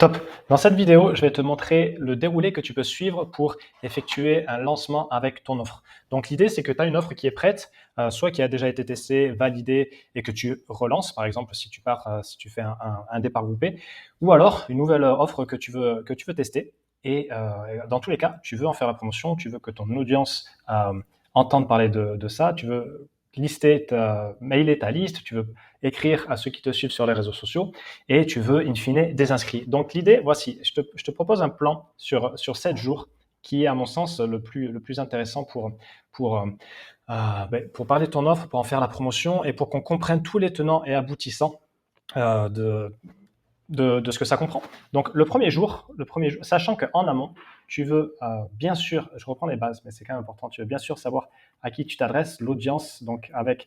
Top. Dans cette vidéo, je vais te montrer le déroulé que tu peux suivre pour effectuer un lancement avec ton offre. Donc, l'idée, c'est que tu as une offre qui est prête, soit qui a déjà été testée, validée et que tu relances, par exemple, si tu fais un départ groupé, ou alors une nouvelle offre que tu veux tester. Et dans tous les cas, tu veux en faire la promotion, tu veux que ton audience entende parler de ça, tu veux mailer ta liste, tu veux écrire à ceux qui te suivent sur les réseaux sociaux et tu veux, in fine, des inscrits. Donc, l'idée, voici, je te propose un plan sur 7 jours qui est, à mon sens, le plus intéressant pour parler de ton offre, pour en faire la promotion et pour qu'on comprenne tous les tenants et aboutissants de ce que ça comprend. Donc, le premier jour, sachant qu'en amont, tu veux bien sûr, je reprends les bases, mais c'est quand même important, tu veux bien sûr savoir à qui tu t'adresses, l'audience, donc avec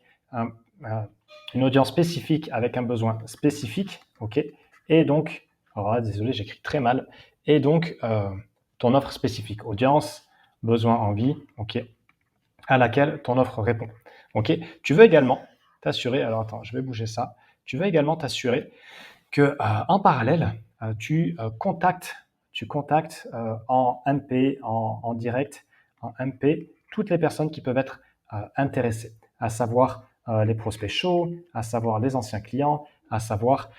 une audience spécifique, avec un besoin spécifique, ok. Et donc, alors là, désolé, j'écris très mal, et donc ton offre spécifique, audience, besoin, envie, ok, à laquelle ton offre répond, ok. Tu veux également t'assurer, alors attends, je vais bouger ça, tu veux également t'assurer que en parallèle, tu contactes en MP, en direct, en MP, toutes les personnes qui peuvent être intéressées, à savoir les prospects chauds, à savoir les anciens clients, à savoir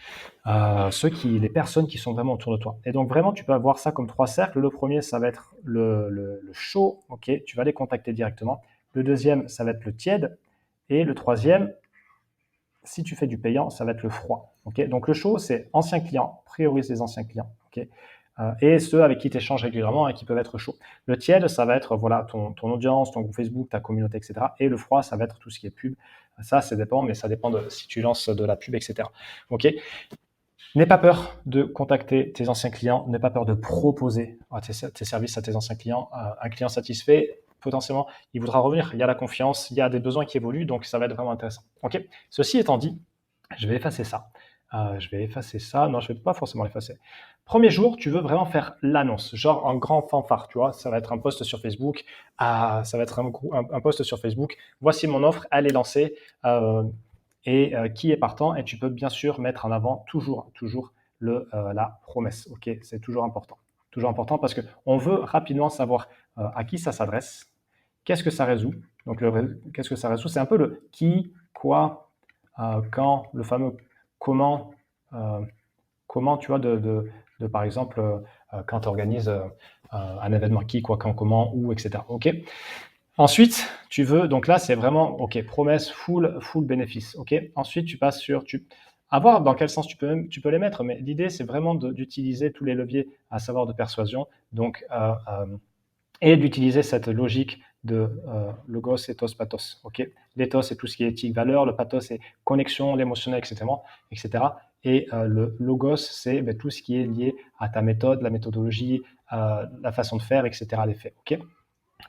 les personnes qui sont vraiment autour de toi. Et donc vraiment, tu peux avoir ça comme 3 cercles. Le premier, ça va être le chaud, ok, tu vas les contacter directement. Le deuxième, ça va être le tiède. Et le troisième, si tu fais du payant, ça va être le froid. Okay, donc le chaud, c'est anciens clients, priorise les anciens clients. Okay, et ceux avec qui tu échanges régulièrement et qui peuvent être chauds. Le tiède, ça va être voilà, ton audience, ton groupe Facebook, ta communauté, etc. Et le froid, ça va être tout ce qui est pub. Ça dépend, mais ça dépend de si tu lances de la pub, etc. Okay, n'aie pas peur de contacter tes anciens clients, n'aie pas peur de proposer tes services à tes anciens clients. Un client satisfait, potentiellement, il voudra revenir. Il y a la confiance, il y a des besoins qui évoluent, donc ça va être vraiment intéressant. Okay, ceci étant dit, je vais effacer ça. Non, je ne vais pas forcément l'effacer. Premier jour, tu veux vraiment faire l'annonce, genre en grand fanfare, tu vois. Ça va être un post sur Facebook. Ça va être un post sur Facebook. Voici mon offre, elle est lancée. Qui est partant. Et tu peux bien sûr mettre en avant toujours la promesse. Ok, c'est toujours important. Toujours important parce qu'on veut rapidement savoir à qui ça s'adresse, qu'est-ce que ça résout. Donc, qu'est-ce que ça résout, c'est un peu le qui, quoi, quand, le fameux comment, tu vois, par exemple, quand tu organises un événement, qui, quoi, quand, comment, où, etc. Ok. Ensuite, tu veux, donc là, c'est vraiment, ok, promesse, full bénéfice. Ok. Ensuite, tu passes à voir dans quel sens tu peux les mettre, mais l'idée, c'est vraiment d'utiliser tous les leviers, à savoir de persuasion, donc et d'utiliser cette logique de logos, ethos, pathos. Okay, l'ethos, c'est tout ce qui est éthique, valeur. Le pathos, c'est connexion, l'émotionnel, etc. Et le logos, c'est tout ce qui est lié à ta méthode, la méthodologie, la façon de faire, etc. Les faits. Okay,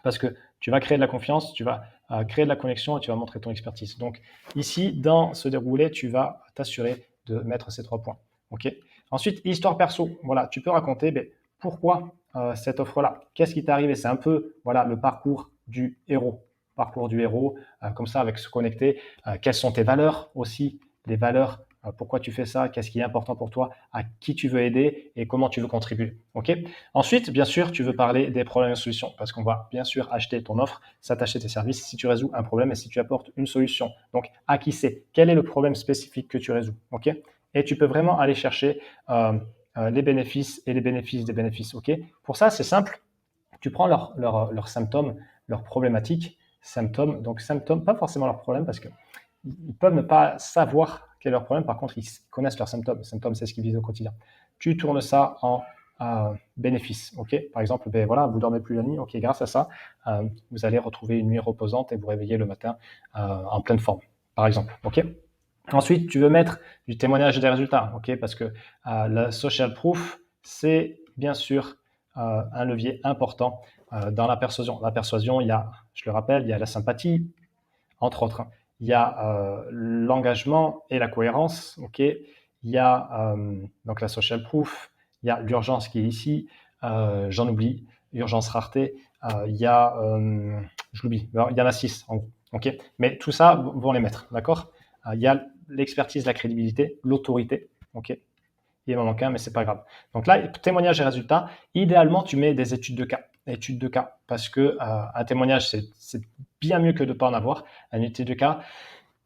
parce que tu vas créer de la confiance, tu vas créer de la connexion et tu vas montrer ton expertise. Donc ici, dans ce déroulé, tu vas t'assurer de mettre ces 3 points. Okay, ensuite, histoire perso. Voilà, tu peux raconter pourquoi cette offre-là. Qu'est-ce qui t'est arrivé? C'est un peu voilà, le parcours du héros. Comme ça, avec se connecter. Quelles sont tes valeurs aussi? Les valeurs, pourquoi tu fais ça? Qu'est-ce qui est important pour toi? À qui tu veux aider? Et comment tu veux contribuer? Ok. Ensuite, bien sûr, tu veux parler des problèmes et solutions parce qu'on va bien sûr acheter ton offre, s'attacher tes services si tu résous un problème et si tu apportes une solution. Donc, à qui c'est? Quel est le problème spécifique que tu résous? Ok. Et tu peux vraiment aller chercher les bénéfices et les bénéfices des bénéfices. Ok. Pour ça, c'est simple. Tu prends leurs symptômes, leurs problématiques, donc symptômes, pas forcément leurs problèmes parce qu'ils peuvent ne pas savoir quel est leur problème. Par contre, ils connaissent leurs symptômes. Les symptômes, c'est ce qu'ils vivent au quotidien. Tu tournes ça en bénéfice. Ok. Par exemple, voilà, vous dormez plus la nuit. Ok, grâce à ça, vous allez retrouver une nuit reposante et vous réveiller le matin en pleine forme, par exemple. Ok. Ensuite, tu veux mettre du témoignage des résultats, ok, parce que la social proof, c'est bien sûr un levier important dans la persuasion. La persuasion, je le rappelle, il y a la sympathie, entre autres. Il y a l'engagement et la cohérence, ok. Il y a donc la social proof, il y a l'urgence qui est ici, j'en oublie, urgence rareté, il y a, je l'oublie, il y en a 6 en gros, ok. Mais tout ça, vont les mettre, d'accord. Il y a l'expertise, la crédibilité, l'autorité, ok. il m'en manque un, mais c'est pas grave. Donc là, témoignage et résultat, idéalement, tu mets des études de cas. Études de cas, parce que un témoignage, c'est bien mieux que de ne pas en avoir. Une étude de cas,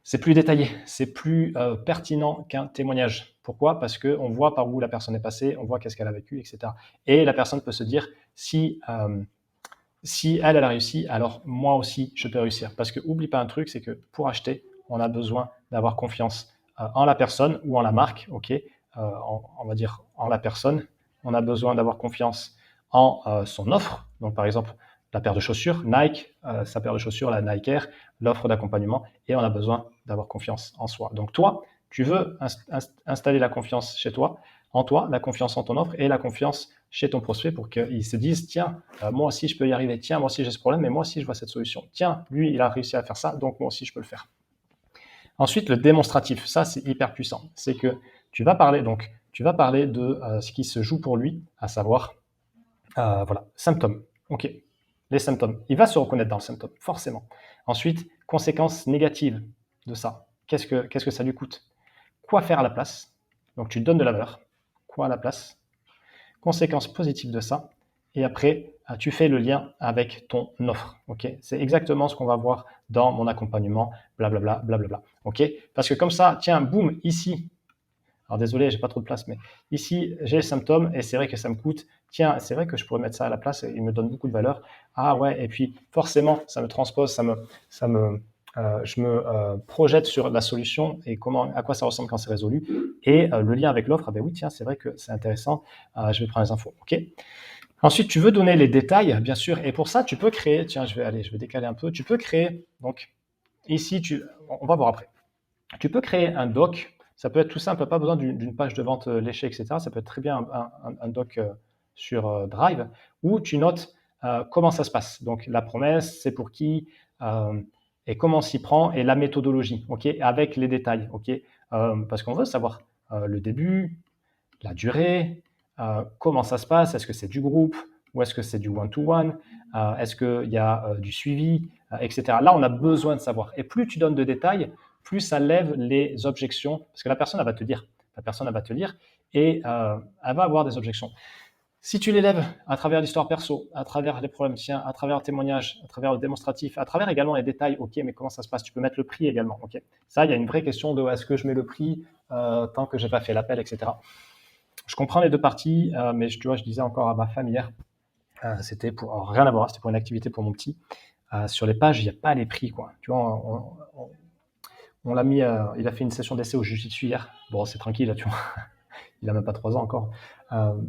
c'est plus détaillé, c'est plus pertinent qu'un témoignage. Pourquoi? Parce qu'on voit par où la personne est passée, on voit qu'est-ce qu'elle a vécu, etc. Et la personne peut se dire, si elle a réussi, alors moi aussi, je peux réussir. Parce que oublie pas un truc, c'est que pour acheter, on a besoin d'avoir confiance en la personne ou en la marque, ok, on va dire en la personne. On a besoin d'avoir confiance en son offre. Donc par exemple, la paire de chaussures, Nike, sa paire de chaussures, la Nike Air, l'offre d'accompagnement, et on a besoin d'avoir confiance en soi. Donc toi, tu veux installer la confiance chez toi, en toi, la confiance en ton offre et la confiance chez ton prospect pour qu'il se dise, tiens, moi aussi je peux y arriver, tiens, moi aussi j'ai ce problème, mais moi aussi je vois cette solution. Tiens, lui, il a réussi à faire ça, donc moi aussi je peux le faire. Ensuite, le démonstratif, ça c'est hyper puissant. C'est que tu vas parler de ce qui se joue pour lui, à savoir, voilà, symptômes. Ok, les symptômes. Il va se reconnaître dans le symptôme, forcément. Ensuite, conséquences négatives de ça. Qu'est-ce que ça lui coûte? Quoi faire à la place? Donc tu donnes de la valeur. Quoi à la place? Conséquences positives de ça. Et après, tu fais le lien avec ton offre. Ok, c'est exactement ce qu'on va voir dans mon accompagnement, blablabla, blablabla. Ok, parce que comme ça, tiens, boum, ici. Alors désolé, j'ai pas trop de place, mais ici, j'ai les symptômes et c'est vrai que ça me coûte. Tiens, c'est vrai que je pourrais mettre ça à la place et il me donne beaucoup de valeur. Ah ouais, et puis forcément, ça me transpose, je me projette sur la solution et à quoi ça ressemble quand c'est résolu. Et le lien avec l'offre, ah ben oui, tiens, c'est vrai que c'est intéressant. Je vais prendre les infos. Ok. Ensuite, tu veux donner les détails, bien sûr, et pour ça, tu peux créer. Tiens, je vais décaler un peu. Tu peux créer. Donc ici, on va voir après. Tu peux créer un doc. Ça peut être tout simple, pas besoin d'une page de vente léchée, etc. Ça peut être très bien un doc sur Drive où tu notes comment ça se passe. Donc la promesse, c'est pour qui et comment on s'y prend et la méthodologie, ok, avec les détails, ok, parce qu'on veut savoir le début, la durée, comment ça se passe, est-ce que c'est du groupe ou est-ce que c'est du one-to-one, est-ce qu'il y a du suivi, etc. Là, on a besoin de savoir. Et plus tu donnes de détails, plus ça lève les objections, parce que la personne, elle va te dire, et elle va avoir des objections. Si tu l'élèves à travers l'histoire perso, à travers les problèmes tiens, à travers le témoignage, à travers le démonstratif, à travers également les détails, ok, mais comment ça se passe? Tu peux mettre le prix également, ok. Ça, il y a une vraie question de est-ce que je mets le prix tant que j'ai pas fait l'appel, etc. Je comprends les deux parties, mais tu vois, je disais encore à ma femme hier, c'était pour rien à voir, c'était pour une activité pour mon petit. Sur les pages, il n'y a pas les prix, quoi. Tu vois, on l'a mis, il a fait une session d'essai au Jiu-Jitsu hier. Bon, c'est tranquille, là, tu vois. Il n'a même pas 3 ans encore.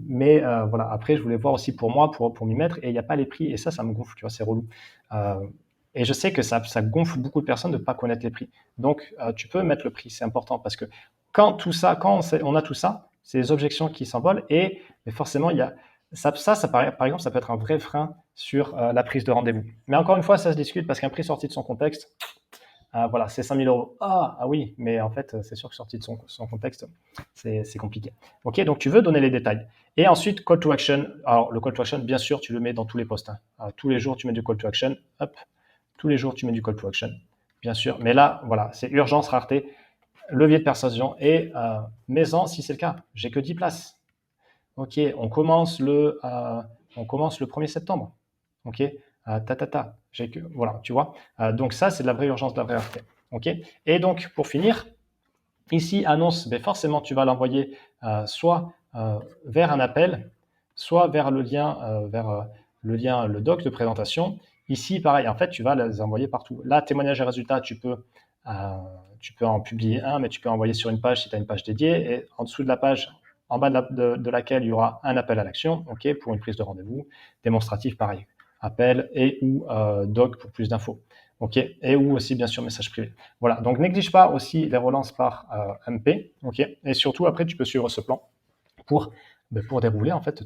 Mais voilà, après, je voulais voir aussi pour moi, pour m'y mettre, et il n'y a pas les prix, et ça me gonfle, tu vois, c'est relou. Et je sais que ça gonfle beaucoup de personnes de ne pas connaître les prix. Donc, tu peux mettre le prix, c'est important, parce que quand on a tout ça, c'est les objections qui s'envolent, mais forcément, il y a ça par exemple, ça peut être un vrai frein sur la prise de rendez-vous. Mais encore une fois, ça se discute, parce qu'un prix sorti de son contexte, voilà, c'est 5 000 euros. Ah oui, mais en fait, c'est sûr que sorti de son contexte, c'est compliqué. Ok, donc tu veux donner les détails. Et ensuite, call to action. Alors, le call to action, bien sûr, tu le mets dans tous les posts. Hein. Tous les jours, tu mets du call to action. Hop, tous les jours, tu mets du call to action. Bien sûr. Mais là, voilà, c'est urgence, rareté, levier de persuasion et maison, si c'est le cas. J'ai que 10 places. Ok, on commence le 1er septembre. Ok, voilà, tu vois. Donc ça, c'est de la vraie urgence, de la vraie rareté. Ok. Et donc, pour finir, ici, annonce, ben forcément, tu vas l'envoyer soit vers un appel, soit vers le lien, le doc de présentation. Ici, pareil, en fait, tu vas les envoyer partout. Là, témoignage et résultats, tu peux en publier un, mais tu peux envoyer sur une page si tu as une page dédiée. Et en dessous de la page, en bas de laquelle il y aura un appel à l'action, ok, pour une prise de rendez-vous. Démonstratif, pareil, appel et ou doc pour plus d'infos. Ok, et ou aussi bien sûr message privé. Voilà, donc néglige pas aussi les relances par MP, ok, et surtout après tu peux suivre ce plan pour dérouler en fait